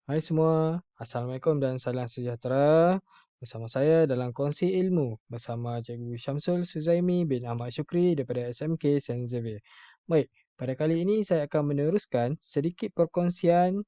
Hai semua, Assalamualaikum dan salam sejahtera. Bersama saya dalam kongsi ilmu bersama Cikgu Syamsul Suzaimi bin Ahmad Syukri daripada SMK Saint Xavier. Baik, pada kali ini saya akan meneruskan sedikit perkongsian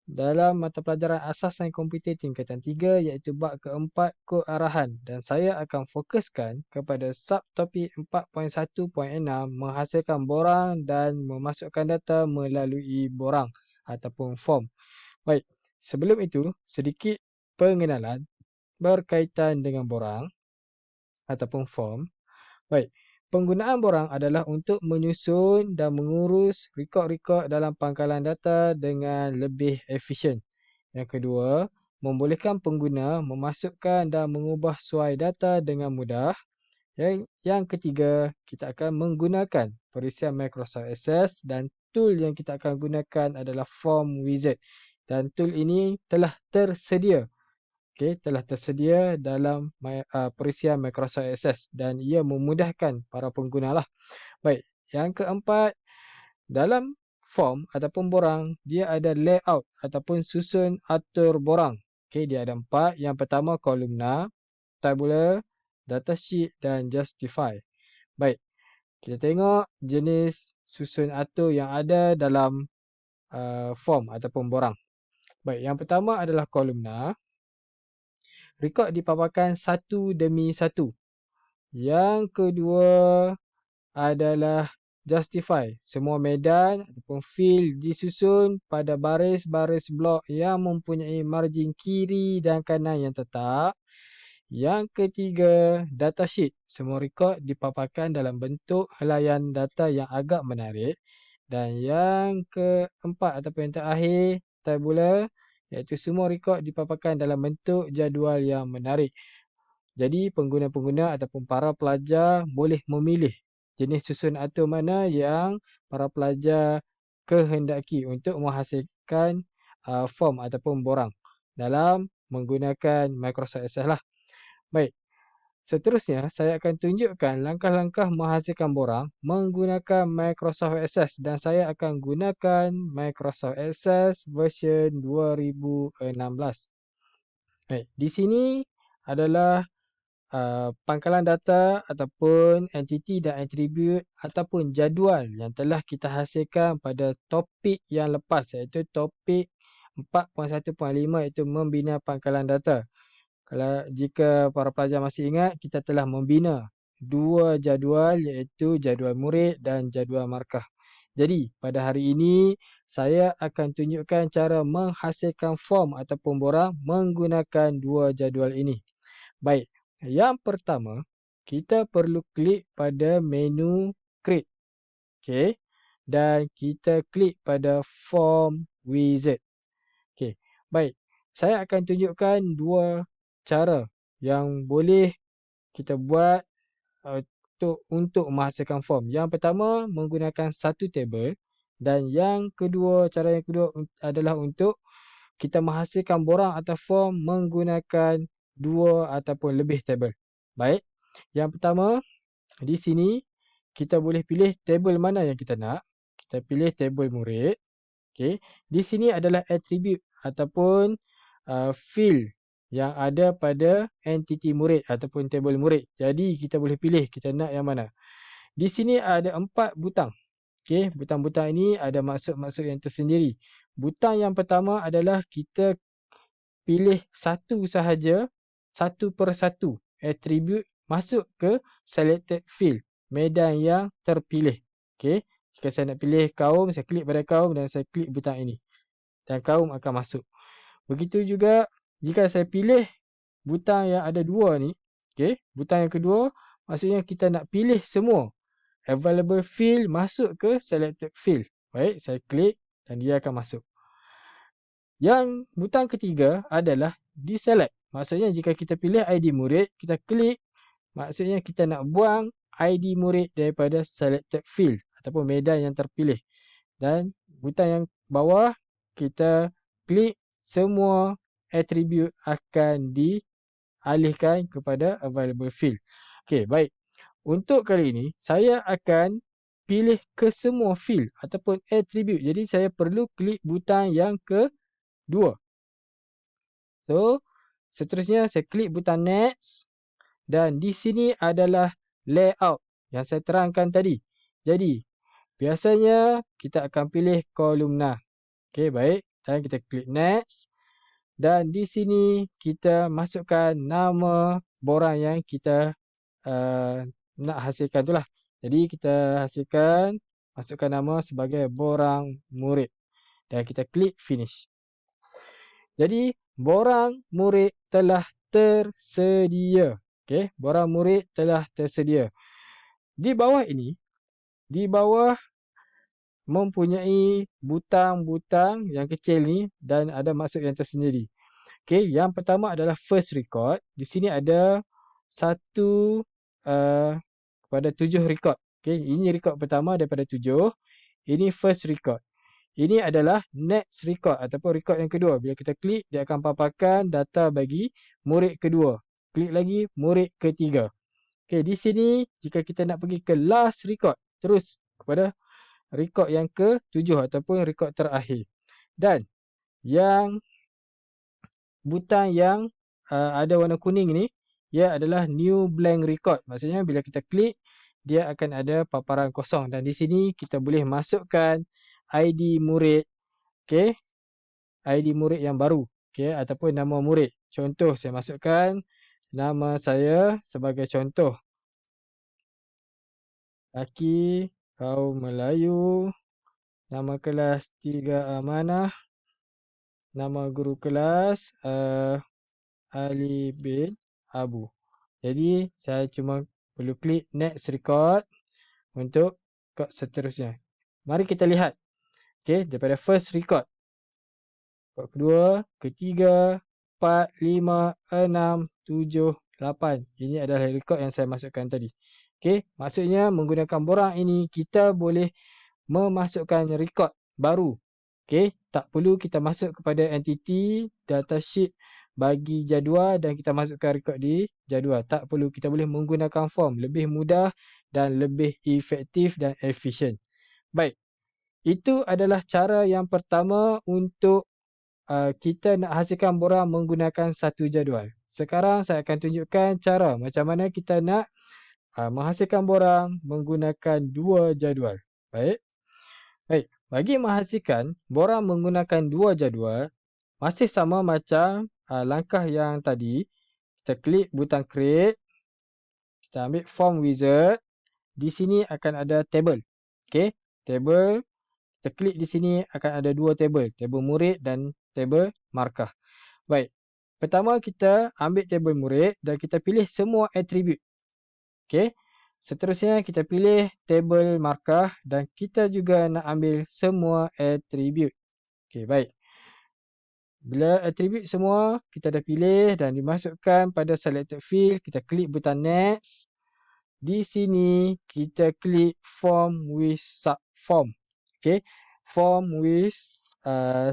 dalam mata pelajaran asas sains komputer tingkatan 3 iaitu bab keempat kod arahan dan saya akan fokuskan kepada subtopik 4.1.6 menghasilkan borang dan memasukkan data melalui borang ataupun form. Baik, sebelum itu sedikit pengenalan berkaitan dengan borang ataupun form. Baik, penggunaan borang adalah untuk menyusun dan mengurus rekod-rekod dalam pangkalan data dengan lebih efisien. Yang kedua, membolehkan pengguna memasukkan dan mengubah suai data dengan mudah. Yang ketiga, kita akan menggunakan perisian Microsoft Access dan tool yang kita akan gunakan adalah Form Wizard. Dan tool ini telah tersedia. Telah tersedia dalam perisian Microsoft Access dan ia memudahkan para pengguna lah. Baik, yang keempat, dalam form ataupun borang, dia ada layout ataupun susun atur borang. Dia ada 4. Yang pertama, kolumna, tabular, datasheet dan justify. Baik, kita tengok jenis susun atur yang ada dalam form ataupun borang. Baik, yang pertama adalah kolumna. Rekod dipaparkan satu demi satu. Yang kedua adalah justify. Semua medan ataupun field disusun pada baris-baris blok yang mempunyai margin kiri dan kanan yang tetap. Yang ketiga, datasheet. Semua rekod dipaparkan dalam bentuk helaian data yang agak menarik. Dan yang keempat ataupun yang terakhir, tabular, iaitu semua rekod dipaparkan dalam bentuk jadual yang menarik. Jadi pengguna-pengguna ataupun para pelajar boleh memilih jenis susun atur mana yang para pelajar kehendaki untuk menghasilkan form ataupun borang dalam menggunakan Microsoft Access lah. Baik, seterusnya saya akan tunjukkan langkah-langkah menghasilkan borang menggunakan Microsoft Access dan saya akan gunakan Microsoft Access version 2016. Baik, di sini adalah pangkalan data ataupun entiti dan atribut ataupun jadual yang telah kita hasilkan pada topik yang lepas iaitu topik 4.1.5 iaitu membina pangkalan data. Jika para pelajar masih ingat, kita telah membina dua jadual iaitu jadual murid dan jadual markah. Jadi, pada hari ini saya akan tunjukkan cara menghasilkan form ataupun borang menggunakan dua jadual ini. Baik, yang pertama, kita perlu klik pada menu Create. Dan kita klik pada Form Wizard. Baik. Saya akan tunjukkan dua cara yang boleh kita buat untuk menghasilkan form. Yang pertama, menggunakan satu table. Dan cara yang kedua adalah untuk kita menghasilkan borang atau form menggunakan dua ataupun lebih table. Baik. Yang pertama, di sini kita boleh pilih table mana yang kita nak. Kita pilih table murid. Di sini adalah attribute ataupun field yang ada pada entiti murid ataupun table murid. Jadi kita boleh pilih kita nak yang mana. Di sini ada 4 butang. Butang-butang ini ada maksud-maksud yang tersendiri. Butang yang pertama adalah kita pilih satu sahaja, satu per satu attribute masuk ke selected field, medan yang terpilih. Jika saya nak pilih kaum, saya klik pada kaum dan saya klik butang ini. Dan kaum akan masuk. Begitu juga jika saya pilih butang yang ada dua ni, butang yang kedua, maksudnya kita nak pilih semua available field masuk ke selected field. Baik, saya klik dan dia akan masuk. Yang butang ketiga adalah deselect. Maksudnya jika kita pilih ID murid, kita klik, maksudnya kita nak buang ID murid daripada selected field ataupun medan yang terpilih. Dan butang yang bawah, kita klik, semua atribut akan dialihkan kepada available field. Baik. Untuk kali ini, saya akan pilih ke semua field ataupun atribut. Jadi, saya perlu klik butang yang kedua. So, seterusnya saya klik butang next dan di sini adalah layout yang saya terangkan tadi. Jadi, biasanya kita akan pilih kolumna. Okey, baik. Dan kita klik next dan di sini kita masukkan nama borang yang kita nak hasilkan itulah. Jadi kita masukkan nama sebagai borang murid dan kita klik finish. Jadi borang murid telah tersedia. Okey, borang murid telah tersedia. Di bawah ini, di bawah mempunyai butang-butang yang kecil ni dan ada maksud yang tersendiri. Okey, yang pertama adalah first record. Di sini ada 1 kepada 7 record. Okey, ini record pertama daripada 7. Ini first record. Ini adalah next record ataupun record yang kedua. Bila kita klik, dia akan paparkan data bagi murid kedua. Klik lagi, murid ketiga. Okey, di sini jika kita nak pergi ke last record, terus kepada record yang ke-7 ataupun record terakhir. Dan yang butang yang ada warna kuning ni, ia adalah new blank record. Maksudnya bila kita klik, dia akan ada paparan kosong. Dan di sini kita boleh masukkan ID murid. Okey, ID murid yang baru. Okey, ataupun nama murid. Contoh, saya masukkan nama saya sebagai contoh. Aki, kaum Melayu. Nama kelas 3 Amanah. Nama guru kelas Ali bin Abu. Jadi, saya cuma perlu klik next record untuk record seterusnya. Mari kita lihat. Okey, daripada first record. Record kedua, ketiga, 4, 5, 6, 7, 8. Ini adalah record yang saya masukkan tadi. Okey, maksudnya menggunakan borang ini kita boleh memasukkan record baru. Okey, tak perlu kita masuk kepada entity datasheet bagi jadual dan kita masukkan rekod di jadual. Tak perlu, kita boleh menggunakan form. Lebih mudah dan lebih efektif dan efisien. Baik, itu adalah cara yang pertama untuk kita nak hasilkan borang menggunakan satu jadual. Sekarang saya akan tunjukkan cara macam mana kita nak menghasilkan borang menggunakan dua jadual. Baik. Baik, bagi menghasilkan borang menggunakan dua jadual, masih sama macam langkah yang tadi. Kita klik butang create. Kita ambil form wizard. Di sini akan ada table. Okey, table. Kita klik di sini akan ada dua table. Table murid dan table markah. Baik, pertama kita ambil table murid dan kita pilih semua atribut. Okey, seterusnya kita pilih table markah dan kita juga nak ambil semua atribut. Okey, baik. Bila atribut semua kita dah pilih dan dimasukkan pada selected field, kita klik butang next. Di sini kita klik form with subform. Okey, form with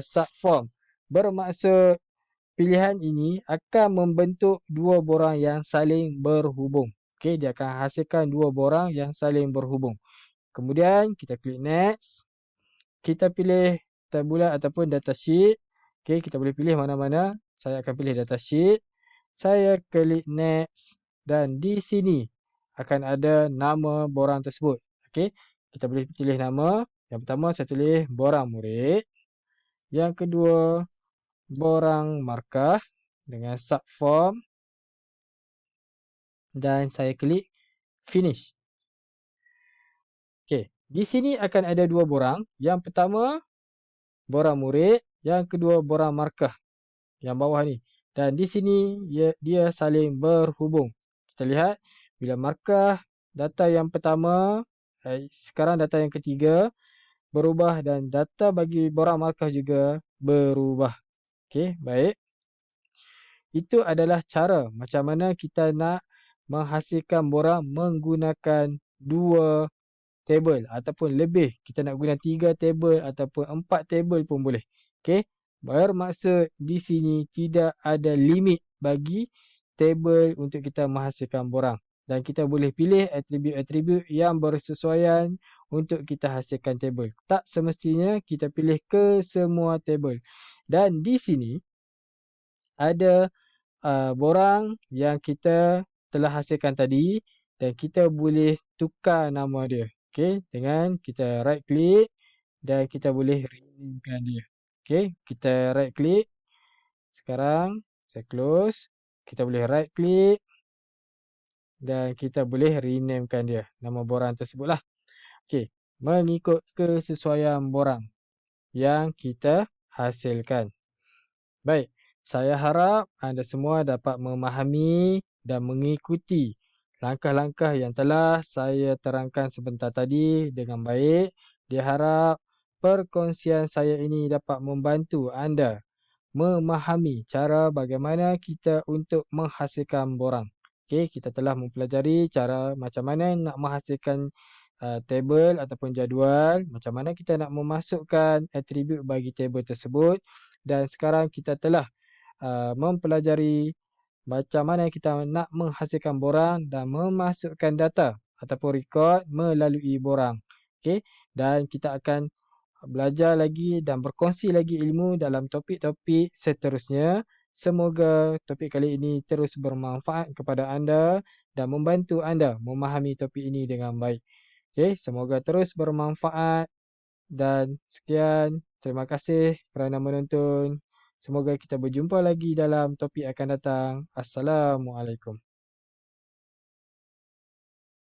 subform. Bermaksud pilihan ini akan membentuk dua borang yang saling berhubung. Okey, dia akan hasilkan dua borang yang saling berhubung. Kemudian kita klik next. Kita pilih tabular ataupun datasheet. Okey, kita boleh pilih mana-mana. Saya akan pilih datasheet. Saya klik next dan di sini akan ada nama borang tersebut. Okey, kita boleh pilih nama. Yang pertama saya tulis borang murid. Yang kedua borang markah dengan subform dan saya klik finish. Okey, di sini akan ada dua borang. Yang pertama borang murid, yang kedua borang markah yang bawah ni. Dan di sini dia saling berhubung. Kita lihat bila markah data yang pertama, sekarang data yang ketiga berubah dan data bagi borang markah juga berubah. Okey, baik. Itu adalah cara macam mana kita nak menghasilkan borang menggunakan dua table ataupun lebih. Kita nak guna 3 table ataupun 4 table pun boleh. Okey. Bermaksud di sini tidak ada limit bagi table untuk kita menghasilkan borang. Dan kita boleh pilih atribut-atribut yang bersesuaian untuk kita hasilkan table. Tak semestinya kita pilih ke semua table. Dan di sini ada borang yang kita telah hasilkan tadi dan kita boleh tukar nama dia. Okey, dengan kita right click dan kita boleh renamekan dia. Okey, kita right click. Sekarang saya close. Kita boleh right click dan kita boleh renamekan dia. Nama borang tersebutlah. Okey, mengikut kesesuaian borang yang kita hasilkan. Baik, saya harap anda semua dapat memahami dan mengikuti langkah-langkah yang telah saya terangkan sebentar tadi dengan baik. Diharap perkongsian saya ini dapat membantu anda memahami cara bagaimana kita untuk menghasilkan borang. Okey, kita telah mempelajari cara macam mana nak menghasilkan table ataupun jadual, macam mana kita nak memasukkan atribut bagi table tersebut dan sekarang kita telah mempelajari macam mana kita nak menghasilkan borang dan memasukkan data ataupun rekod melalui borang. Okey, dan kita akan belajar lagi dan berkongsi lagi ilmu dalam topik-topik seterusnya. Semoga topik kali ini terus bermanfaat kepada anda dan membantu anda memahami topik ini dengan baik. Okey, semoga terus bermanfaat dan sekian. Terima kasih kerana menonton. Semoga kita berjumpa lagi dalam topik akan datang. Assalamualaikum.